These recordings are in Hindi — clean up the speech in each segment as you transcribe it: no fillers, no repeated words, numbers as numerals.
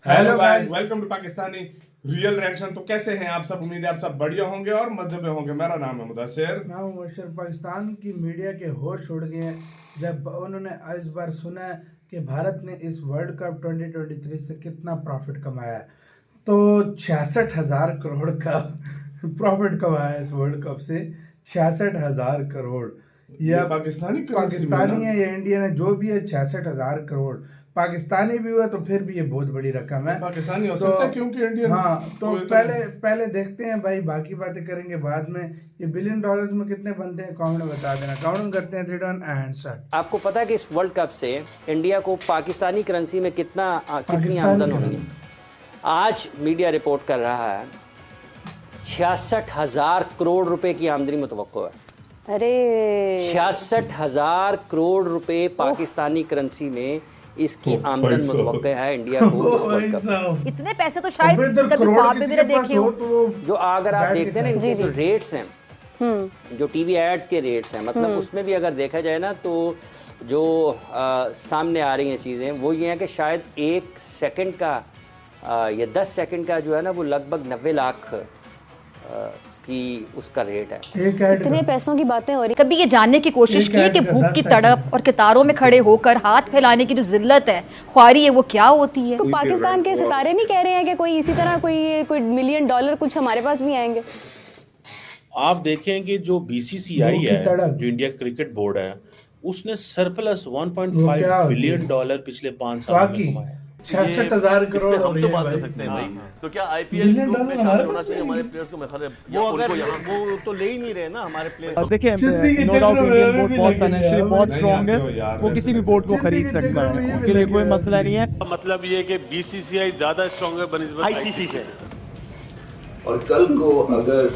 Hello guys, welcome to Pakistani real reaction. तो कैसे हैं आप सब? उम्मीद है आप सब बढ़िया होंगे और मजे में होंगे। मेरा नाम है मुदस्सिर। मैं हूं मुबशर। पाकिस्तान की मीडिया के होश उड़ गए हैं जब उन्होंने इस बार सुना है कि भारत ने इस वर्ल्ड कप 2023 से कितना प्रॉफिट कमाया है। तो 66,000 करोड़ का प्रॉफिट कमाया है इस वर्ल्ड कप से। 66,000 करोड़। ये या पाकिस्तानी करेंसी में है ना? पाकिस्तानी है या इंडियन है, जो भी है, 66,000 करोड़। पाकिस्तानी भी हुआ तो फिर भी ये बहुत बड़ी रकम है। पाकिस्तानी हो तो सकता है क्योंकि इंडियन। हाँ, तो ये पहले देखते हैं भाई, बाकी बातें करेंगे बाद में। ये बिलियन डॉलर्स में कितने बनते हैं, कमेंट में बता देना। काउंट करते हैं, 3 2 1 एंड स्टार्ट। आपको पता है कि इस वर्ल्ड कप से इंडिया को पाकिस्तानी करेंसी में कितनी पाकिस्तानी आमदन होनी है? आज मीडिया रिपोर्ट कर रहा है 66,000 करोड़ रुपए की आमदनी मुतवक्को है। अरे 66,000 करोड़ रुपए पाकिस्तानी करेंसी में इसकी आमदन मुतवक्को है इंडिया को इस वर्ल्ड कप। इतने पैसे तो शायद इधर कभी करोड़ ख्वाब में किसी भी के न पास देखे हो हो। तो जो अगर आप बैठ के देखते हैं ना, खाएं। इनके जो रेट्स हैं, जो टीवी एड्स के रेट्स हैं, मतलब उसमें भी अगर देखा जाए ना, तो जो सामने आ रही हैं चीज़ें वो ये हैं कि शायद 1 सेकंड का या 10 सेकंड का जो है ना, वो लगभग 90 लाख की उसका रेट है। एक ऐड इतने पैसों की बातें हो रही। कभी ये जानने की कोशिश एक की ऐड कि का भूख 10 की सेकंड। तड़प और कतारों में खड़े होकर हाथ फैलाने की जो जिल्लत है, ख्वारी है, वो क्या होती है? तो पाकिस्तान के सितारे नहीं कह रहे हैं कि कोई इसी तरह कोई मिलियन डॉलर कुछ हमारे पास भी आएंगे? आप देखें कि जो बीसीसीआई भूख की है, तड़प। जो इंडिया क्रिकेट बोर्ड है, उसने सरप्लस वो 1.5 क्या होती बिलियन है? डॉलर पिछले 5 सालों में बाकी कमाया। 66,000 करोड़ हो हम रही तो है बात भाई। कर सकते हैं भाई। तो क्या आईपीएल बिलियन ग्रुप में डॉलर शामिल हमारे होना पास चाहिए नहीं हमारे है। प्लेयर्स को? मैं खैर वो उनको अगर यहाँ वो तो ले ही नहीं रहे ना हमारे प्लेयर। जिंदगी देखिए के नो डाउट चक्कर इंडियन में बोर्ड भी बहुत लगे फाइनेंशियली हैं। बहुत नहीं स्ट्रांग आते हो है, यार, वो वैसे किसी भी तो बोर्ड को जिंदगी खरीद के सकता चक्कर में है, ये उनके भी लिए लगे कोई हैं। मसला नहीं है। मतलब ये कि बीसीसीआई ज्यादा स्ट्रांग है बनिस्बत आईसीसी से। और कल को अगर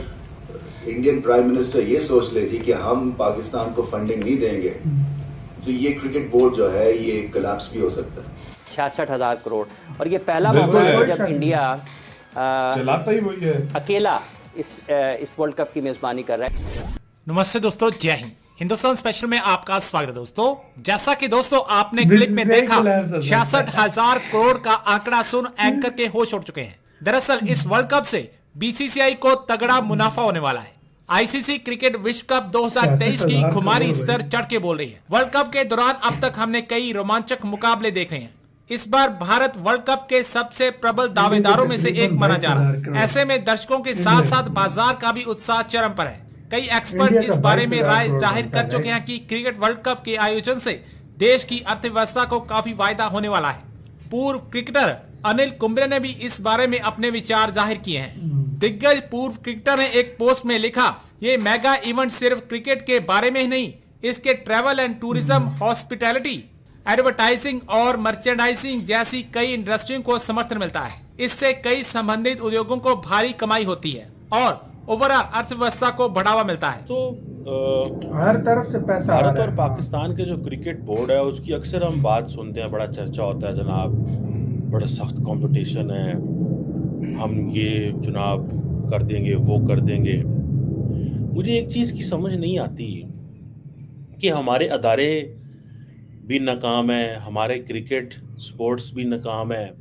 इंडियन प्राइम मिनिस्टर ये सोच ले जी कि हम पाकिस्तान को फंडिंग नहीं देंगे, तो ये क्रिकेट बोर्ड जो है ये कोलैप्स भी हो सकता है। 66,000 करोड़। और ये पहला बिल्कुल मौका है है। जब इंडिया चलाता ही वही है। अकेला इस वर्ल्ड कप की मेजबानी कर रहा है। नमस्ते दोस्तों, जय हिंद। हिंदुस्तान स्पेशल में आपका स्वागत है दोस्तों। जैसा कि दोस्तों आपने क्लिप में देखा, 66,000 करोड़ का आंकड़ा सुन एंकर के होश उड़ चुके हैं। दरअसल इस वर्ल्ड कप से बीसीसीआई को तगड़ा मुनाफा होने वाला है। आईसीसी क्रिकेट विश्व कप 2023 की खुमारी स्तर चढ़ के बोल रही है। वर्ल्ड कप के दौरान अब तक हमने कई रोमांचक मुकाबले देखे हैं। इस बार भारत वर्ल्ड कप के सबसे प्रबल दावेदारों में से एक माना जा रहा है। ऐसे में दर्शकों के साथ साथ बाजार का भी उत्साह चरम पर है। कई एक्सपर्ट इंडिया का इस बारे में 22,000 राय करोड़ जाहिर बनता कर चुके है। हैं कि क्रिकेट वर्ल्ड कप के आयोजन से देश की अर्थव्यवस्था को काफी फायदा होने वाला है। पूर्व क्रिकेटर अनिल कुंबले ने भी इस बारे में अपने विचार जाहिर किए हैं। दिग्गज पूर्व क्रिकेटर ने एक पोस्ट में लिखा, ये मेगा इवेंट सिर्फ क्रिकेट के बारे में ही नहीं, इसके travel and tourism, hospitality, advertising और मर्चेंडाइजिंग जैसी कई इंडस्ट्रियों को समर्थन मिलता है। इससे कई संबंधित उद्योगों को भारी कमाई होती है और ओवरऑल अर्थव्यवस्था को बढ़ावा मिलता है। तो हर तरफ से पैसा आ भारत रहा और है। पाकिस्तान के जो क्रिकेट बोर्ड है, उसकी अक्सर हम बात सुनते हैं, बड़ा चर्चा होता है जनाब, बड़ा सख्त कंपटीशन है, हम ये चुनाव कर देंगे, वो कर देंगे। मुझे एक चीज़ की समझ नहीं आती कि हमारे अदारे भी नाकाम है, हमारे क्रिकेट स्पोर्ट्स भी नाकाम है।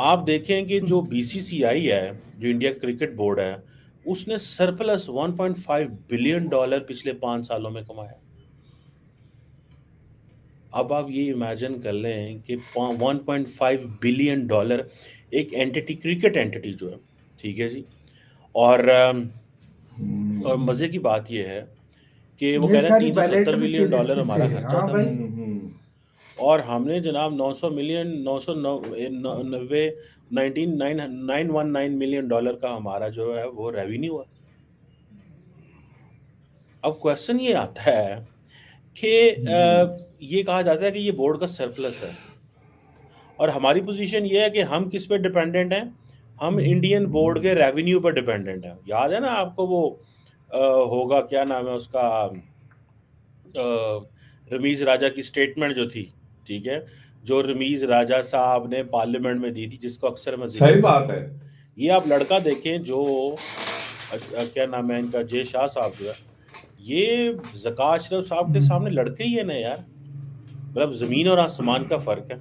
आप देखें कि जो बीसीसीआई है, जो इंडिया क्रिकेट बोर्ड है, उसने सरप्लस 1.5 बिलियन डॉलर पिछले 5 सालों में कमाया। अब आप ये इमेजिन कर लें कि 1.5 बिलियन डॉलर एक एंटिटी, क्रिकेट एंटिटी जो है, ठीक है जी। और मज़े की बात ये है कि वो ये कह रहे हैं सारी 370 bilateral मिलियन डॉलर series हमारा से है। खर्चा हाँ था, भाई। और हमने जनाब 919 मिलियन डॉलर का हमारा जो है वो रेवेन्यू है। अब क्वेश्चन ये आता है कि ये कहा जाता है कि ये बोर्ड का सरप्लस है, और हमारी पोजीशन ये है कि हम किस पे डिपेंडेंट हैं? हम इंडियन बोर्ड के रेवेन्यू पर डिपेंडेंट हैं। याद है ना आपको वो होगा, क्या नाम है उसका, रमीज राजा की स्टेटमेंट जो थी, ठीक है, जो रमीज राजा साहब ने पार्लियामेंट में दी थी, जिसको अक्सर मैं सही बात है। ये आप लड़का देखें जो क्या नाम है इनका, जय शाह साहब जो है, ये ज़का अशरफ साहब के सामने लड़के ही है ना यार, मतलब ज़मीन और आसमान का फ़र्क है।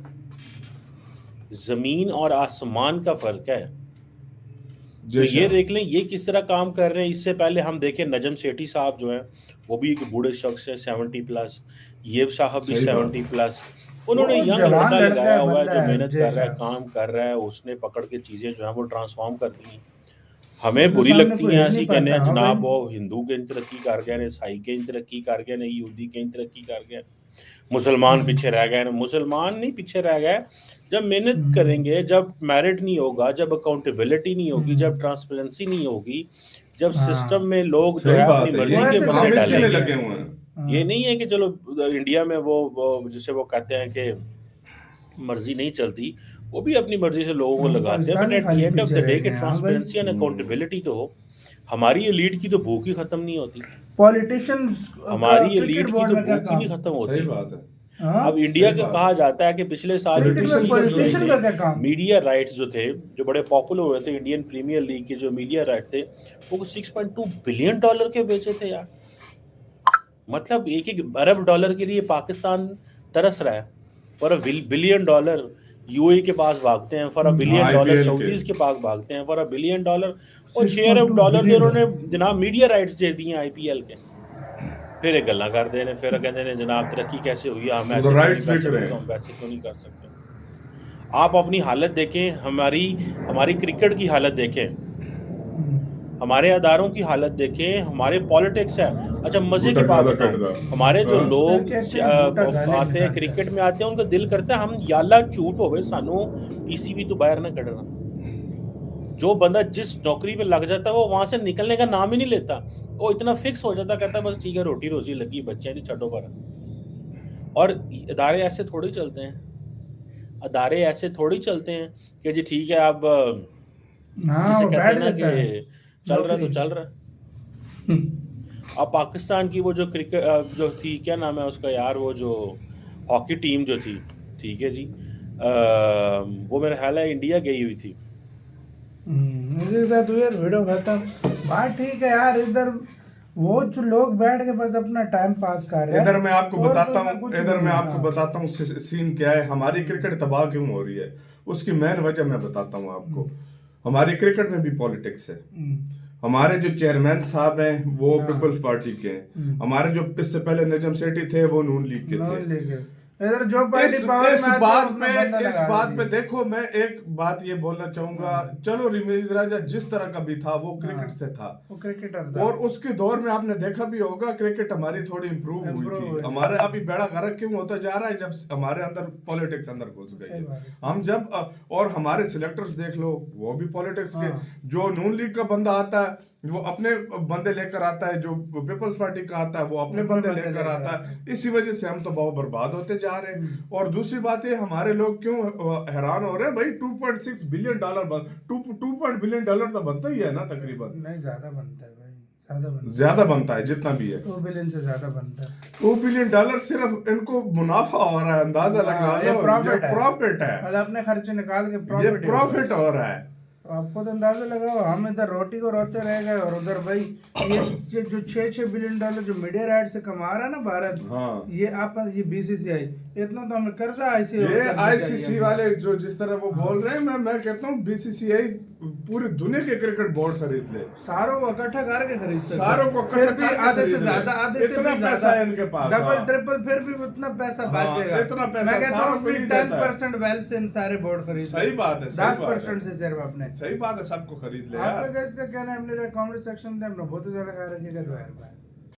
जमीन और आसमान का फर्क है। तो जैसा- ये देख लें ये किस तरह काम कर रहे हैं। इससे पहले हम देखें नजम सेठी साहब जो हैं वो भी एक बूढ़े शख्स हैं 70+, ये साहब भी सही बात। 70+। उन्होंने बहुत यंग जवान लड़का लड़का लगाया है, हुआ है बंदा जो है, मेहनत कर रहा है, जैसा। काम कर रहा है, उसने पकड़ के चीजें जो है वो ट्रांसफॉर्म कर दी। हमें उसके बुरी सामने लगती कोई हैं हिल ऐसी नहीं कहने पाता, हाँ जनाब भाई। वो हिंदू के तरक्की कर गए ने, ईसाई के तरक्की कर गए ने, यहूदी के तरक्की कर गए, मुसलमान पीछे रह गए। मुसलमान नहीं पीछे रह गए। जब मेहनत करेंगे, जब मेरिट नहीं होगा, जब अकाउंटेबिलिटी नहीं होगी, जब ट्रांसपेरेंसी नहीं होगी, जब हाँ। सिस्टम में लोग जो सही है बात अपनी है, मर्जी वो के ऐसे बंदे कॉमेडी इसी में डालेंगे। लगे हुए हैं। ये नहीं है कि चलो इंडिया में वो जिसे वो कहते हैं कि मर्जी नहीं चलती, वो भी अपनी मर्जी से लोगों को हाँ, लगाते हैं। बट पाकिस्तानी एट द खाली एंड ऑफ पीछे द रह डे गए के हैं, हाँ भाई। ट्रांसपेरेंसी एंड अकाउंटेबिलिटी तो हो। हमारी एलीट की तो भूख ही खत्म नहीं होती। पॉलिटिशियंस हमारी एलीट की तो भूख ही नहीं खत्म सही होती। बात है। अब इंडिया सही का बात कहा है। जाता है कि पिछले साल जो क्रिकेट में PCB पॉलिटिशियन का क्या काम? मीडिया राइट्स जो थे, जो बड़े पॉपुलर हुए थे, इंडियन प्रीमियर लीग के जो मीडिया राइट थे, वो $6.2 बिलियन के बेचे थे यार। मतलब $1 अरब के लिए पाकिस्तान तरस रहा है। फॉर $1 बिलियन यूएई के पास भागते हैं, फॉर $1 बिलियन IPL के। सऊदीज के पास भागते हैं, फॉर $1 बिलियन और $6 $6.2 अरब दे बिलियन। उन्होंने जनाब मीडिया राइट्स दे दिए IPL के। फिर एक गल्ला करते हैं, फिर कहते हैं जनाब तरक्की कैसे हुई, हम ऐसे तो क्यों rights नहीं कर बिक रहे सकते, हैं। हम वैसे क्यों नहीं कर सकते। आप अपनी हालत देखें, हमारी क्रिकेट की हालत देखें, हमारे अदारों की हालत देखें, हमारे पॉलिटिक्स है। अच्छा मजे की बूटा बात गाला बताऊं, कटदा। हमारे जो हाँ। लोग कहते हैं बूटा गाले आते हैं निकालते क्रिकेट में आते हैं, उनका दिल करता है हम याल्ला झूठ होवे सानू PCB तो बाहर ना कढ़ना। जो बंदा जिस नौकरी पे लग जाता है वो वहां से निकलने का नाम ही नहीं लेता। वो इतना फिक्स हो जाता, कहता बस ठीक है रोटी रोजी लगी, बच्चे नहीं छठो पर। और अदारे ऐसे थोड़ी चलते हैं, अदारे ऐसे थोड़ी चलते हैं कि जी ठीक है अब हाँ, जिसे वो कहते हैं बैठ ना जाता है कि चल रहा तो चल रहा। अब पाकिस्तान की वो जो क्रिकेट जो थी, क्या नाम है उसका यार, वो जो हॉकी टीम जो थी, ठीक है जी, वो मेरा ख्याल है इंडिया गई हुई थी। मुझे साथ यार वीडियो खत्म। बात ठीक है यार, इधर वो जो लोग बैठ के बस अपना टाइम पास कर रहे हैं। इधर मैं आपको और बताता तो हूँ, कुछ इधर नहीं मैं है, आपको हाँ। बताता हूँ सीन क्या है, हमारी क्रिकेट तबाह क्यों हो रही है। उसकी मेन वजह मैं बताता हूँ आपको। हमारी क्रिकेट में भी पॉलिटिक्स है। हमारे जो चेयरमैन साहब हैं वो पीपल्स पार्टी के हैं। हमारे जो इससे पहले नजम सेठी थे वो नून लीग के थे। इधर जो पार्टी पावर इस में आती है, बात अपना में बंदा इस लगा बात देती पे है। देखो, मैं एक बात ये बोलना चाहूंगा, चलो रिमिज राजा जिस तरह का भी था वो क्रिकेट से था, वो क्रिकेटर था। और उसके दौर में आपने देखा भी होगा क्रिकेट हमारी थोड़ी इंप्रूव हुई Improve थी। हुई। हमारे अभी बेड़ा गर्क क्यों होता जा रहा है, जब हमारे अंदर पॉलिटिक्स अंदर घुस गई सही बात है। है। हम जब और हमारे सिलेक्टर्स देख लो वो भी पॉलिटिक्स के। हाँ। जो नून लीग का बंदा आता है वो अपने बंदे लेकर आता है, जो पीपल्स पार्टी का आता है वो अपने बंदे लेकर आता है। इसी वजह से हम तो बहुत बर्बाद होते जा रहे हैं। और दूसरी बात है, हमारे लोग क्यों हैरान हो रहे हैं भाई, $2.6 बिलियन $2 बिलियन तो बनता ही है ना तकरीबन। नहीं, ज्यादा बनता है भाई, ज्यादा बनता है। ज्यादा बनता है जितना भी है, 2 बिलियन से ज्यादा बनता है। $2 बिलियन सिर्फ इनको मुनाफा हो रहा है, अंदाजा लगा ये लो, प्रॉफिट है, मतलब अपने खर्चे निकाल के ये प्रॉफिट हो रहा है। तो आपको तो अंदाजा लगाओ, हम इधर रोटी को रोते रह गए और उधर भाई ये जो $6 बिलियन जो मीडिया राइट से कमा रहा है ना भारत, हाँ। ये BCCI इतना तो हमें कर्जा ये ICC वाले जो जिस तरह वो बोल रहे हैं, मैं कहता हूँ BCCI पूरी दुनिया के क्रिकेट बोर्ड खरीद ले, सारों को इकट्ठा करके खरीद सकते हैं। सारों को फिर इकट्ठा भी करके आधे से खरीद ले। ज्यादा, आधे से इतना भी पैसा ज्यादा, है इनके पास, डबल हाँ। ट्रिपल, फिर भी उतना पैसा हाँ, बचेगा। इतना पैसा मैं कहता सारों हूँ को ही देता है। 10% वेल्थ से इन सारे बोर्ड खरीद। सही बात है, सही बात है। 10% से सिर्फ अपने। सही बात है, सबको खरीद ले आपका यार। कैसे कहना है, हमने कमेंट सेक्शन में हमने बहुत ज्यादा कहा रखिएगा।